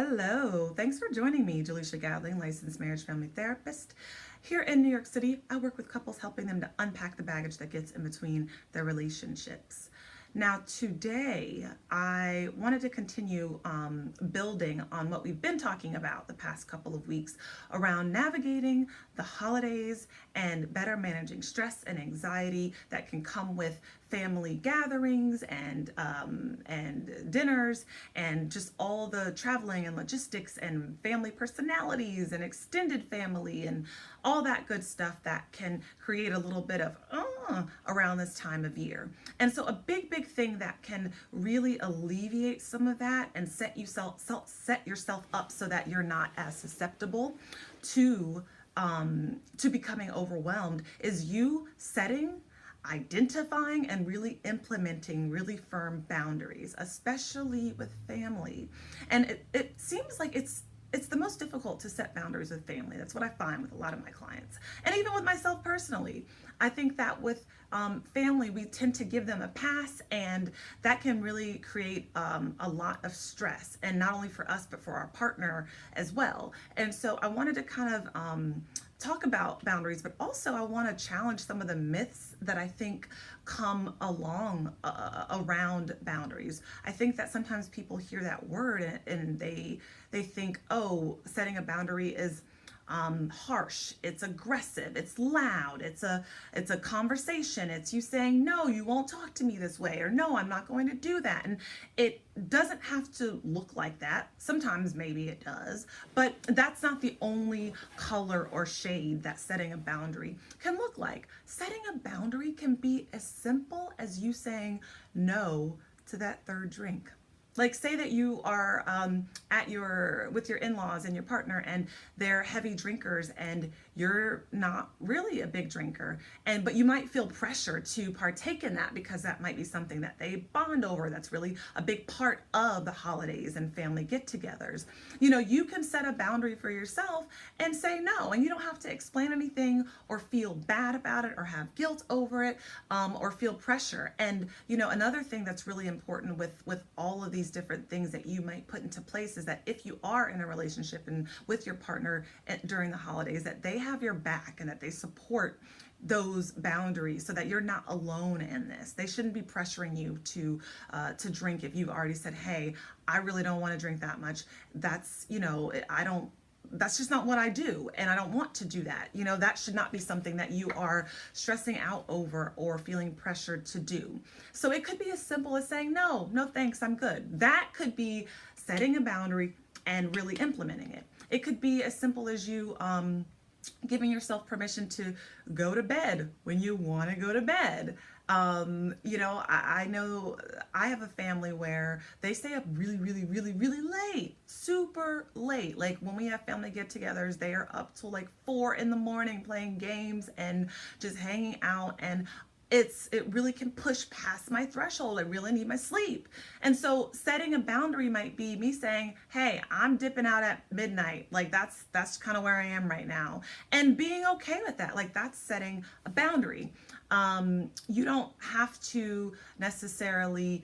Hello, thanks for joining me, Jaleisha Gadling, licensed marriage family therapist. Here in New York City, I work with couples helping them to unpack the baggage that gets in between their relationships. Now, today, I wanted to continue building on what we've been talking about the past couple of weeks around navigating the holidays and better managing stress and anxiety that can come with family gatherings and dinners and just all the traveling and logistics and family personalities and extended family and all that good stuff that can create a little bit of around this time of year. And so a big thing that can really alleviate some of that and set yourself up so that you're not as susceptible to becoming overwhelmed is you setting, identifying, and really implementing really firm boundaries, especially with family. And it seems like it's the most difficult to set boundaries with family. That's what I find with a lot of my clients, and even with myself personally. I think that with family, we tend to give them a pass, and that can really create a lot of stress, and not only for us, but for our partner as well. And so I wanted to kind of talk about boundaries, but also I want to challenge some of the myths that I think come along around boundaries. I think that sometimes people hear that word and they think, oh, setting a boundary is harsh, it's aggressive, it's loud, it's a conversation, it's you saying no, you won't talk to me this way, or no, I'm not going to do that. And it doesn't have to look like that. Sometimes maybe it does, but that's not the only color or shade that setting a boundary can look like. Setting a boundary can be as simple as you saying no to that third drink. Like, say that you are with your in-laws and your partner, and they're heavy drinkers and you're not really a big drinker, but you might feel pressure to partake in that because that might be something that they bond over. That's really a big part of the holidays and family get-togethers. You can set a boundary for yourself and say no, and you don't have to explain anything or feel bad about it or have guilt over it, or feel pressure. And another thing that's really important with all of these different things that you might put into place is that if you are in a relationship and with your partner during the holidays, that they have your back and that they support those boundaries so that you're not alone in this. They shouldn't be pressuring you to drink if you've already said, hey, I really don't want to drink that much. That's just not what I do, and I don't want to do that. That should not be something that you are stressing out over or feeling pressured to do. So it could be as simple as saying, no thanks, I'm good. That could be setting a boundary and really implementing it. It could be as simple as you giving yourself permission to go to bed when you want to go to bed. I know I have a family where they stay up really late, super late. Like, when we have family get-togethers, they are up till like 4 in the morning playing games and just hanging out. And it really can push past my threshold. I really need my sleep. And so setting a boundary might be me saying, hey, I'm dipping out at midnight. Like, that's kind of where I am right now. And being okay with that. Like, that's setting a boundary. You don't have to necessarily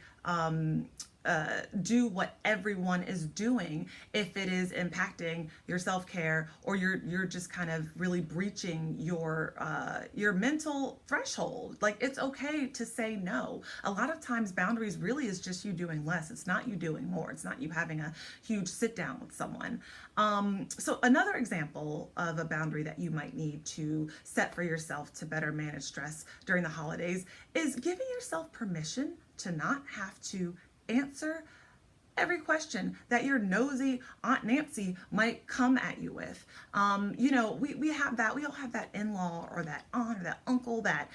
do what everyone is doing if it is impacting your self-care, or you're just kind of really breaching your mental threshold. Like, it's okay to say no. A lot of times boundaries really is just you doing less. It's not you doing more. It's not you having a huge sit down with someone. So another example of a boundary that you might need to set for yourself to better manage stress during the holidays is giving yourself permission to not have to answer every question that your nosy Aunt Nancy might come at you with. We have that. We all have that in-law or that aunt or that uncle that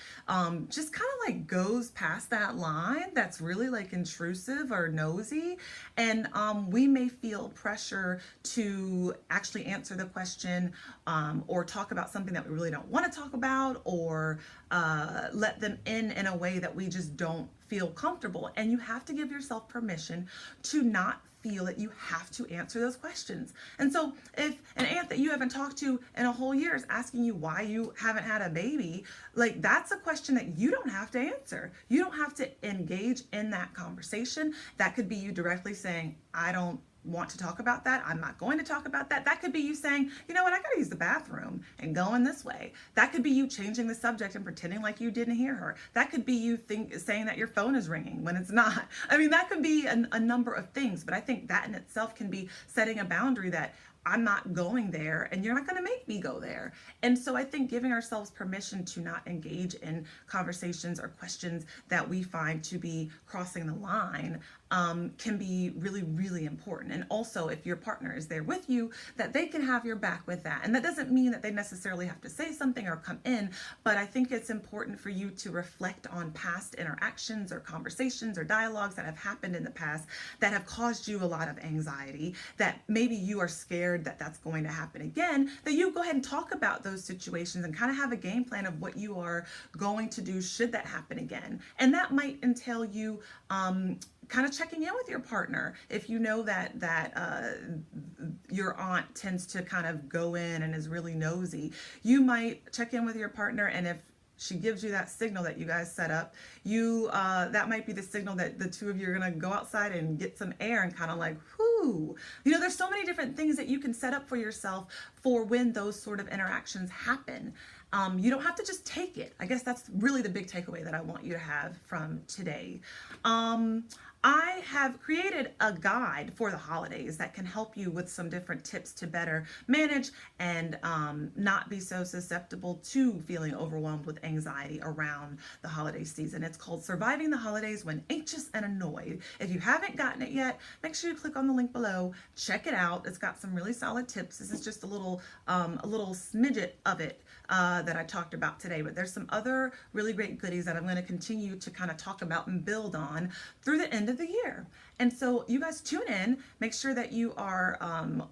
just kind of like goes past that line. That's really like intrusive or nosy, and we may feel pressure to actually answer the question, or talk about something that we really don't want to talk about, or let them in a way that we just don't feel comfortable. And you have to give yourself permission to not feel that you have to answer those questions. And so if an aunt that you haven't talked to in a whole year is asking you why you haven't had a baby, like, that's a question that you don't have to answer. You don't have to engage in that conversation. That could be you directly saying, I don't want to talk about that. I'm not going to talk about that. That could be you saying, you know what, I gotta use the bathroom and going this way. That could be you changing the subject and pretending like you didn't hear her. That could be you saying that your phone is ringing when it's not. I mean, that could be a number of things, but I think that in itself can be setting a boundary that I'm not going there and you're not going to make me go there. And so I think giving ourselves permission to not engage in conversations or questions that we find to be crossing the line can be really, really important. And also, if your partner is there with you, that they can have your back with that. And that doesn't mean that they necessarily have to say something or come in, but I think it's important for you to reflect on past interactions or conversations or dialogues that have happened in the past that have caused you a lot of anxiety, that maybe you are scared that that's going to happen again, that you go ahead and talk about those situations and kind of have a game plan of what you are going to do should that happen again. And that might entail you kind of checking in with your partner. If you know that your aunt tends to kind of go in and is really nosy, you might check in with your partner, and if she gives you that signal that you guys set up, that might be the signal that the two of you are gonna go outside and get some air and kind of like, whoo. You know, there's so many different things that you can set up for yourself for when those sort of interactions happen. You don't have to just take it. I guess that's really the big takeaway that I want you to have from today. I have created a guide for the holidays that can help you with some different tips to better manage and not be so susceptible to feeling overwhelmed with anxiety around the holiday season. It's called Surviving the Holidays When Anxious and Annoyed. If you haven't gotten it yet, make sure you click on the link below, check it out. It's got some really solid tips. This is just a little smidget of it that I talked about today, but there's some other really great goodies that I'm going to continue to kind of talk about and build on through the end of the year. And so you guys tune in, make sure that you are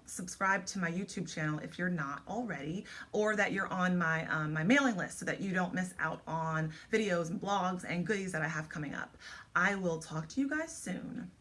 subscribed to my YouTube channel if you're not already, or that you're on my my mailing list so that you don't miss out on videos and blogs and goodies that I have coming up. I will talk to you guys soon.